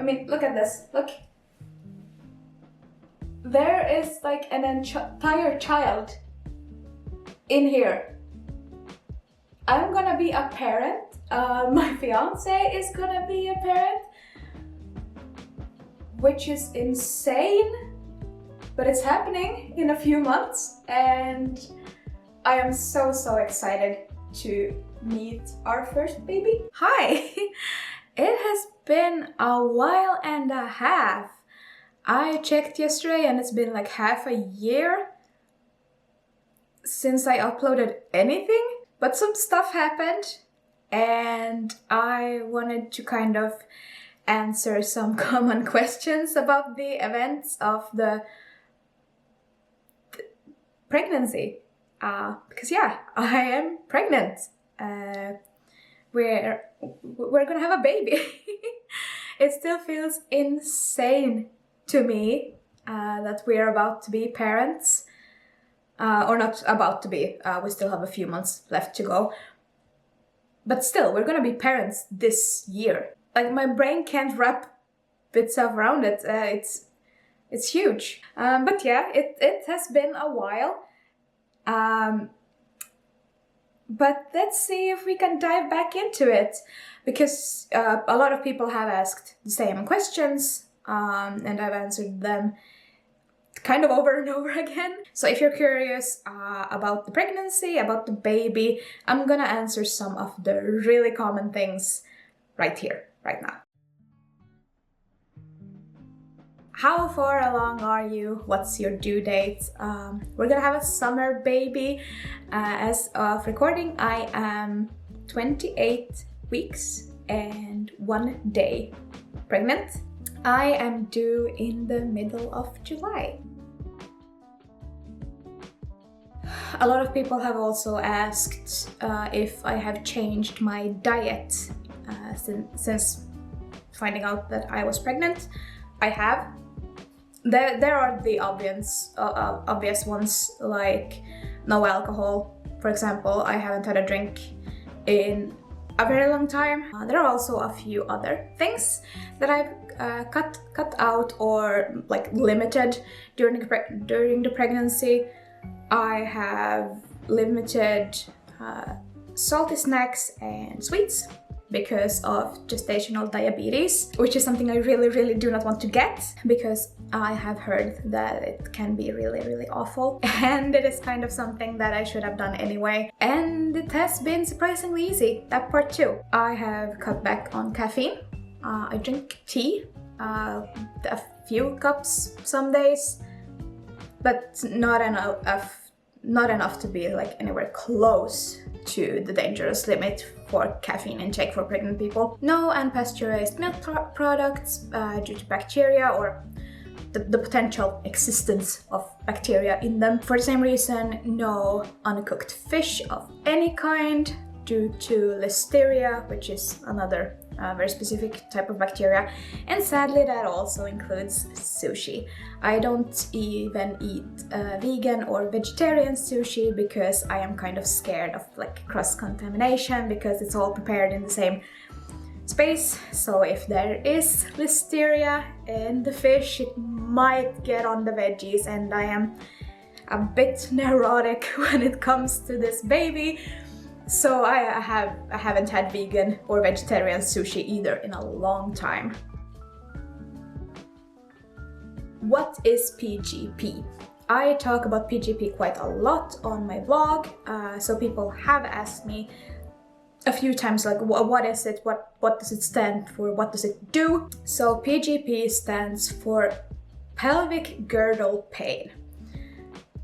I mean, look at this, look. There is like an entire child in here. I'm gonna be a parent. My fiance is gonna be a parent, which is insane, but it's happening in a few months, and I am so excited to meet our first baby. Hi! It has been a while and a half. I checked yesterday and it's been like half a year since I uploaded anything, but some stuff happened and I wanted to kind of answer some common questions about the events of the pregnancy. Because yeah, I am pregnant. We're gonna have a baby. It still feels insane to me that we're about to be parents. Or not about to be, we still have a few months left to go. But still, we're gonna be parents this year. Like, my brain can't wrap itself around it. It's huge. But yeah, it has been a while. But let's see if we can dive back into it, because a lot of people have asked the same questions, and I've answered them kind of over and over again. So if you're curious about the pregnancy, about the baby, I'm gonna answer some of the really common things right here, right now. How far along are you? What's your due date? We're gonna have a summer baby. As of recording, I am 28 weeks and 1 day pregnant. I am due in the middle of July. A lot of people have also asked if I have changed my diet since finding out that I was pregnant. I have. There are the obvious ones, like no alcohol, for example. I haven't had a drink in a very long time. There are also a few other things that I've cut out or like limited during the pregnancy. I have limited salty snacks and sweets because of gestational diabetes, which is something I really do not want to get, because I have heard that it can be really awful, and it is kind of something that I should have done anyway, and it has been surprisingly easy, that part too. I have cut back on caffeine. I drink tea, a few cups some days, but not enough to be like anywhere close to the dangerous limit for caffeine intake for pregnant people. No unpasteurized milk products due to bacteria or the potential existence of bacteria in them. For the same reason, no uncooked fish of any kind due to listeria, which is another very specific type of bacteria, and sadly that also includes sushi. I don't even eat vegan or vegetarian sushi because I am kind of scared of like cross-contamination, because it's all prepared in the same space. So if there is listeria in the fish, it might get on the veggies, and I am a bit neurotic when it comes to this baby. So I haven't had vegan or vegetarian sushi either in a long time. What is PGP? I talk about PGP quite a lot on my blog, so people have asked me a few times like, what is it? What does it stand for? What does it do? So PGP stands for pelvic girdle pain,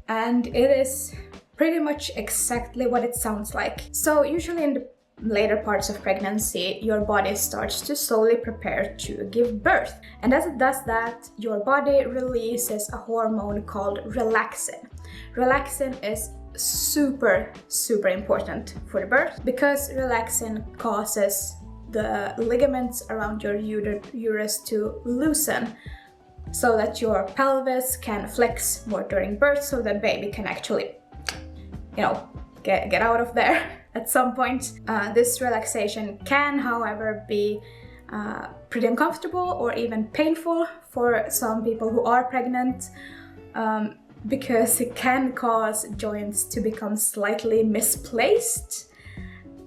and it is pretty much exactly what it sounds like. So usually in the later parts of pregnancy, your body starts to slowly prepare to give birth. And as it does that, your body releases a hormone called relaxin. Relaxin is super important for the birth, because relaxin causes the ligaments around your uterus to loosen, so that your pelvis can flex more during birth, so that baby can actually, you know, get out of there at some point. This relaxation can, however, be pretty uncomfortable or even painful for some people who are pregnant, because it can cause joints to become slightly misplaced.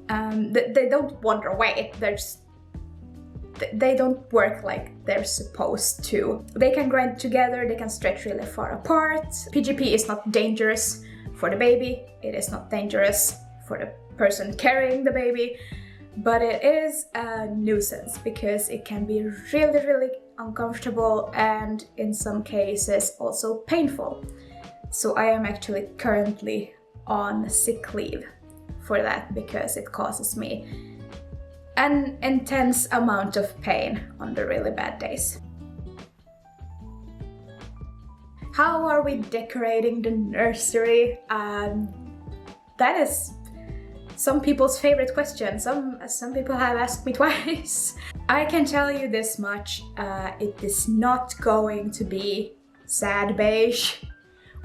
They don't wander away, they don't work like they're supposed to. They can grind together, they can stretch really far apart. PGP is not dangerous for the baby, it is not dangerous for the person carrying the baby, but it is a nuisance because it can be really, really uncomfortable and in some cases also painful. So I am actually currently on sick leave for that because it causes me an intense amount of pain on the really bad days. How are we decorating the nursery? That is some people's favorite question. Some people have asked me twice. I can tell you this much, it is not going to be sad beige.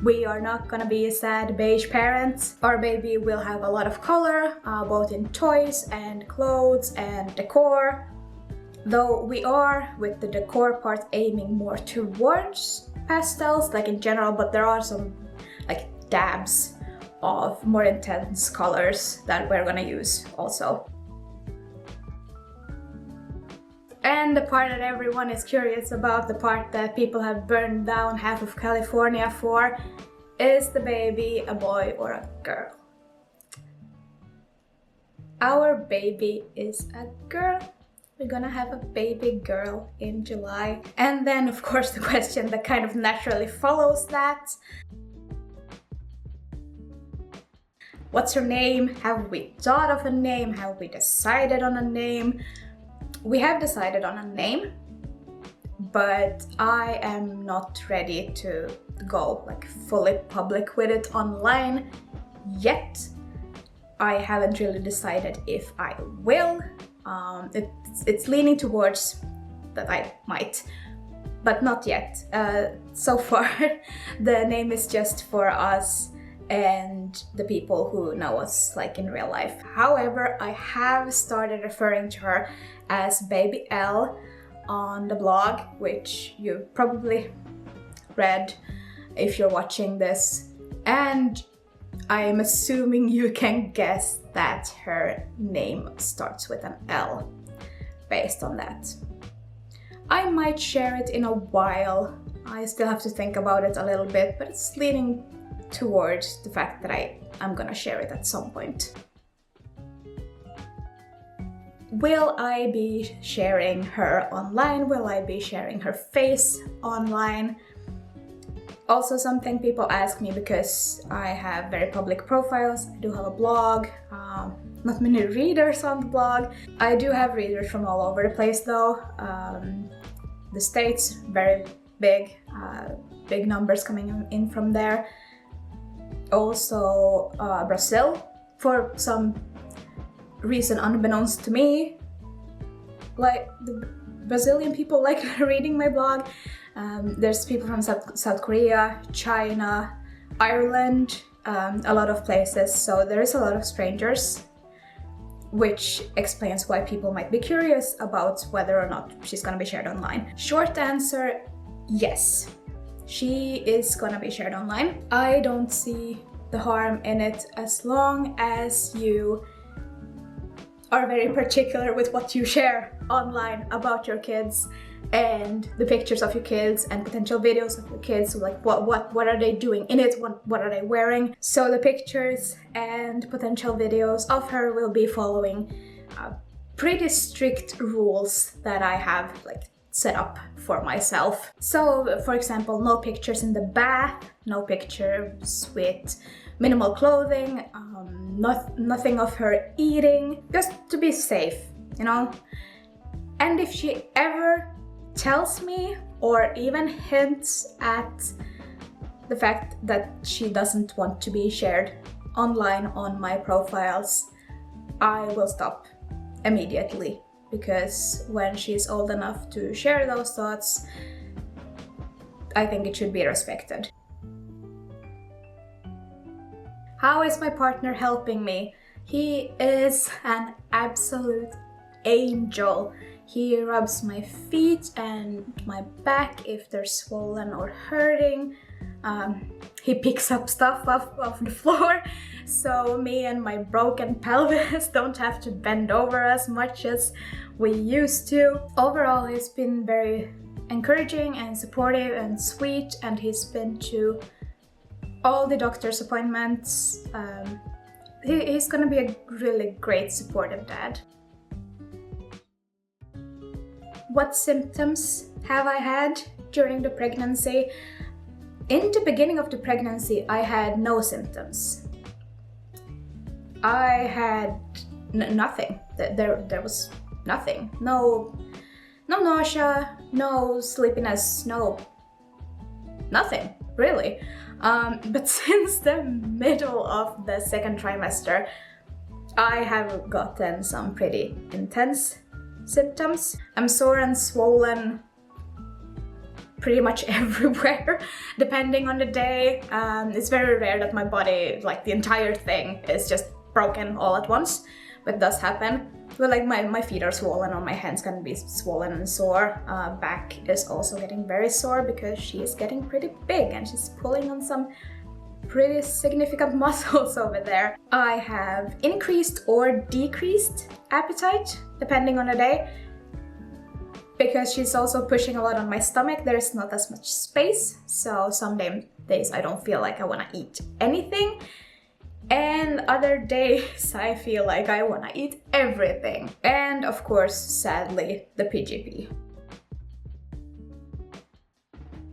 We are not gonna be a sad beige parent. Our baby will have a lot of color, both in toys and clothes and decor. Though we are, with the decor part, aiming more towards pastels, like in general, but there are some like dabs of more intense colors that we're gonna use also. And the part that everyone is curious about, the part that people have burned down half of California for, is the baby a boy or a girl? Our baby is a girl. We're gonna have a baby girl in July. And then of course the question that kind of naturally follows that: what's her name? Have we thought of a name? Have we decided on a name? We have decided on a name, but I am not ready to go like fully public with it online yet. I haven't really decided if I will. It's leaning towards that I might, but not yet. So far, the name is just for us and the people who know us like in real life. However, I have started referring to her as Baby L on the blog, which you probably read if you're watching this, and I'm assuming you can guess that her name starts with an L based on that. I might share it in a while. I still have to think about it a little bit, but it's leaning towards the fact that I'm gonna share it at some point. Will I be sharing her online? Will I be sharing her face online? Also something people ask me, because I have very public profiles, I do have a blog, not many readers on the blog. I do have readers from all over the place though. The States, very big, big numbers coming in from there. Also Brazil, for some reason unbeknownst to me, like the Brazilian people like reading my blog. There's people from South Korea, China, Ireland, a lot of places, so there is a lot of strangers, which explains why people might be curious about whether or not she's gonna be shared online. Short answer, yes. She is gonna be shared online. I don't see the harm in it as long as you are very particular with what you share online about your kids and the pictures of your kids and potential videos of your kids. So like what are they doing in it? What are they wearing? So the pictures and potential videos of her will be following pretty strict rules that I have like set up for myself. So for example, no pictures in the bath, no pictures with minimal clothing, nothing of her eating, just to be safe, you know? And if she ever tells me or even hints at the fact that she doesn't want to be shared online on my profiles, I will stop immediately, because when she's old enough to share those thoughts, I think it should be respected. How is my partner helping me? He is an absolute angel. He rubs my feet and my back if they're swollen or hurting. He picks up stuff off the floor, so me and my broken pelvis don't have to bend over as much as we used to. Overall, he's been very encouraging and supportive and sweet, and he's been to all the doctor's appointments. He's gonna be a really great supportive dad. What symptoms have I had during the pregnancy? In the beginning of the pregnancy, I had no symptoms. I had nothing. There was nothing. No nausea, no sleepiness, nothing, really. But since the middle of the second trimester, I have gotten some pretty intense symptoms. I'm sore and swollen pretty much everywhere, depending on the day. It's very rare that my body, like the entire thing, is just broken all at once, but it does happen. But like my feet are swollen, or my hands can be swollen and sore. Back is also getting very sore because she is getting pretty big and she's pulling on some pretty significant muscles over there. I have increased or decreased appetite depending on the day. Because she's also pushing a lot on my stomach, there's not as much space. So some days I don't feel like I want to eat anything. And other days I feel like I want to eat everything. And of course, sadly, the PGP.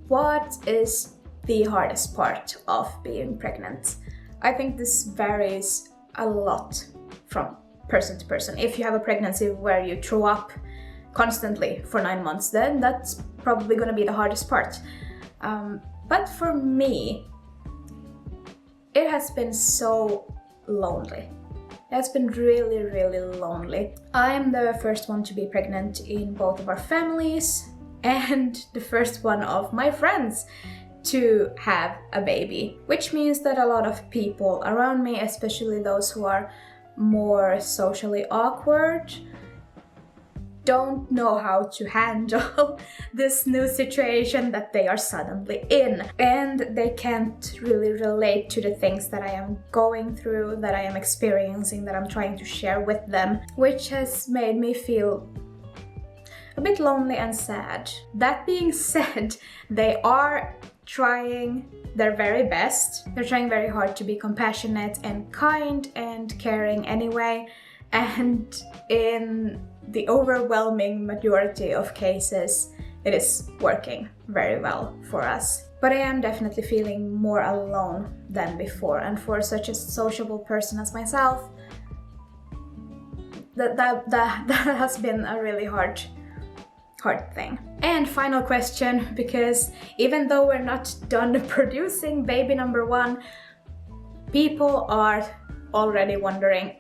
What is the hardest part of being pregnant? I think this varies a lot from person to person. If you have a pregnancy where you throw up constantly for 9 months, then that's probably gonna be the hardest part. But for me, it has been so lonely. It has been really, really lonely. I'm the first one to be pregnant in both of our families and the first one of my friends to have a baby, which means that a lot of people around me, especially those who are more socially awkward, don't know how to handle this new situation that they are suddenly in. And they can't really relate to the things that I am going through, that I am experiencing, that I'm trying to share with them, which has made me feel a bit lonely and sad. That being said, they are trying their very best. They're trying very hard to be compassionate and kind and caring anyway. And in the overwhelming majority of cases, it is working very well for us. But I am definitely feeling more alone than before. And for such a sociable person as myself, that has been a really hard thing. And final question, because even though we're not done producing baby number 1, people are already wondering,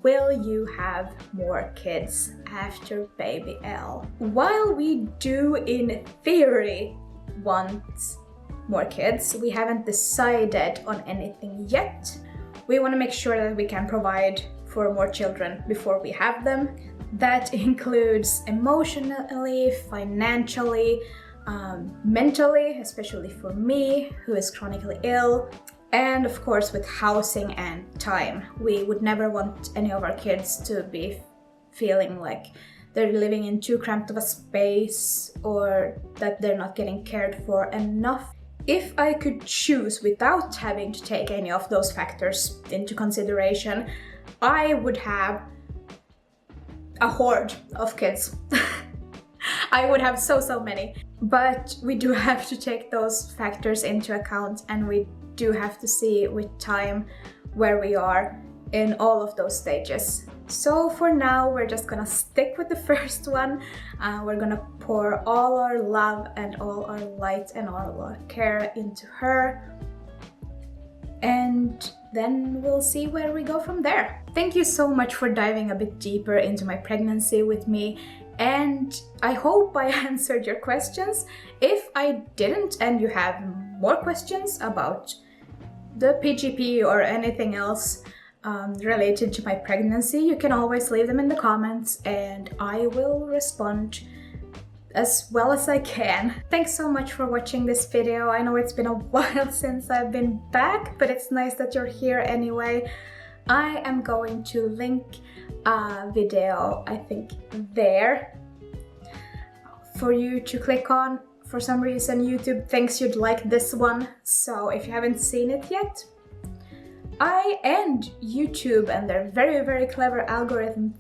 will you have more kids after baby L? While we do in theory want more kids, we haven't decided on anything yet. We want to make sure that we can provide for more children before we have them. That includes emotionally, financially, mentally, especially for me, who is chronically ill, and of course with housing and time. We would never want any of our kids to be feeling like they're living in too cramped of a space or that they're not getting cared for enough. If I could choose without having to take any of those factors into consideration, I would have a horde of kids. I would have so many. But we do have to take those factors into account, and we do have to see with time where we are in all of those stages. So for now, we're just gonna stick with the first one. We're gonna pour all our love and all our light and all our care into her. And then we'll see where we go from there. Thank you so much for diving a bit deeper into my pregnancy with me. And I hope I answered your questions. If I didn't and you have more questions about the PGP or anything else, related to my pregnancy, you can always leave them in the comments and I will respond as well as I can. Thanks so much for watching this video. I know it's been a while since I've been back, but it's nice that you're here anyway. I am going to link a video, I think, there for you to click on. For some reason YouTube thinks you'd like this one, so if you haven't seen it yet, I and YouTube and their very clever algorithm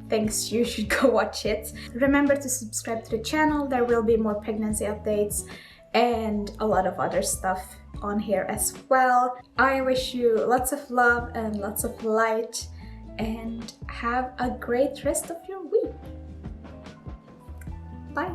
thinks you should go watch it. Remember to subscribe to the channel, there will be more pregnancy updates and a lot of other stuff on here as well. I wish you lots of love and lots of light and have a great rest of your week. Bye!